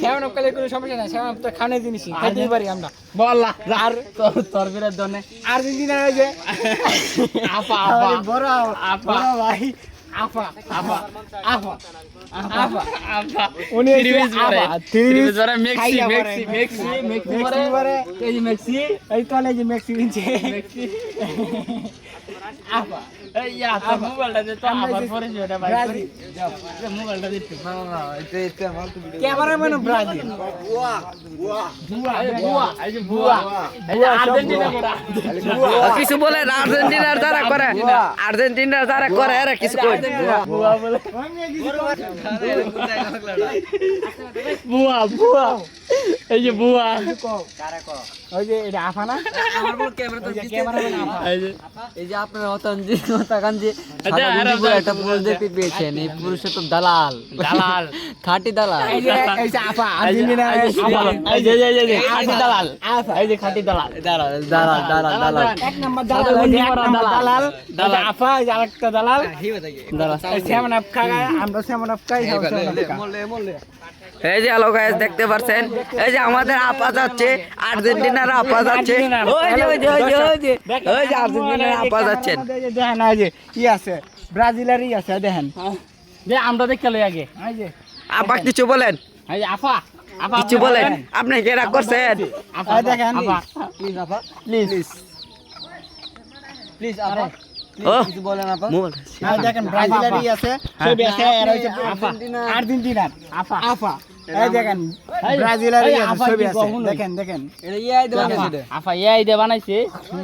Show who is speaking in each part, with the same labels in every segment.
Speaker 1: Seven up খেলে কোনো সমস্যা নাই, সেভেন আপ তো খানের জিনিসই, খাইতেই পারি আমরা।
Speaker 2: বল আর তোর বিরাট দনে
Speaker 1: আর্জেন্টিনা ওই যে
Speaker 2: আপা আপা
Speaker 1: বড়
Speaker 2: আপা
Speaker 1: ভাই আফা
Speaker 2: আপা
Speaker 1: আফা
Speaker 2: আপা আপা
Speaker 1: উনি
Speaker 2: ত্রিশ
Speaker 1: আফা,
Speaker 2: ত্রিশ ধরে মেক্সি
Speaker 1: খাইয়া
Speaker 2: মেক্সি
Speaker 1: পরে।
Speaker 2: মেক্সি মেক্সি
Speaker 1: মেক্সি
Speaker 2: পরে
Speaker 1: পরে।
Speaker 2: এই যে মেক্সি
Speaker 1: এই তলে যে মেক্সি কিনছে
Speaker 2: মেক্সি
Speaker 1: আফা
Speaker 2: এই ইয়া তো মোবাইলটা দে তো
Speaker 1: আমরা
Speaker 2: আবার
Speaker 1: যে
Speaker 2: পরে সেটা ভাই
Speaker 1: ব্রাজিল।
Speaker 2: মোবাইলটা দে
Speaker 1: ক্যামেরাম্যান ব্রাজিল
Speaker 2: বুয়া এই যে বুয়া এই যে আর্জেন্টিনা কোটা
Speaker 3: কিছু বলে আর্জেন্টিনার যারা করে আর্জেন্টিনার যারা করে এরা কিছু কই
Speaker 2: বুয়া বলে বুয়া বুয়া এই যে বুয়া
Speaker 1: ওই যে এটা আফা না
Speaker 3: আমার বল ক্যামেরা তো
Speaker 1: ক্যামেরাম্যান আফা
Speaker 3: এই যে আপনারা অতঞ্জি অতকাঞ্জি
Speaker 2: আচ্ছা, আরো
Speaker 3: একটা পুরুষ দেখতে পেয়েছেন এই পুরুষের তো দালাল
Speaker 2: দালাল
Speaker 3: খাঁটি দালাল
Speaker 1: এই যে আফা আর্জেন্টিনা
Speaker 2: এই যে খাঁটি দালাল এই যে খাঁটি দালাল
Speaker 3: দালাল দালাল দালাল দালাল
Speaker 1: এক নাম্বার দালাল ওই যে এক নাম্বার দালাল দালাল আফা এই যে আরেকটা দালাল সেভেন আপ খায়, আমরা সেভেন আপ খাই
Speaker 3: এই যে হ্যালো গাইস দেখতে পাচ্ছেন এই যে আমাদের আপা যাচ্ছে আর্জেন্টিনার আপা যাচ্ছে ওই যে ওই যে ওই যে ওই যে ওই যে আর্জেন্টিনার আপা যাচ্ছেন
Speaker 1: দেখেন এই যে কি আছে ব্রাজিলেরই আছে দেখেন
Speaker 2: যে আমরা দেখে লই আগে
Speaker 1: এই যে
Speaker 3: আপা কিছু বলেন
Speaker 2: এই যে আফা আফা
Speaker 3: কিছু বলেন আপনি কি রাগ করছেন
Speaker 2: আফা
Speaker 1: এই দেখেন
Speaker 2: আফা
Speaker 3: প্লিজ আপা
Speaker 2: প্লিজ
Speaker 3: প্লিজ আপা ও কিছু বলেন আপা
Speaker 1: এই দেখেন ব্রাজিলেরই আছে ছবি আছে আর হইছে আর্জেন্টিনার
Speaker 2: আফা
Speaker 1: আফা এই দেখেন ব্রাজিলেরই
Speaker 2: এই
Speaker 1: আছে
Speaker 2: আফা
Speaker 1: ছবি
Speaker 2: কি
Speaker 1: আছে
Speaker 2: কখনোই?
Speaker 1: দেখেন দেখেন
Speaker 3: এটা ইয়াই দেওয়া
Speaker 2: আফা এই দে বানাইছে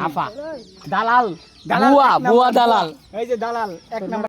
Speaker 2: আফা দালাল
Speaker 1: দালাল
Speaker 2: বুয়া
Speaker 1: এক নাম্বার
Speaker 2: বুয়া দালাল
Speaker 1: এই যে দালাল এক নাম্বার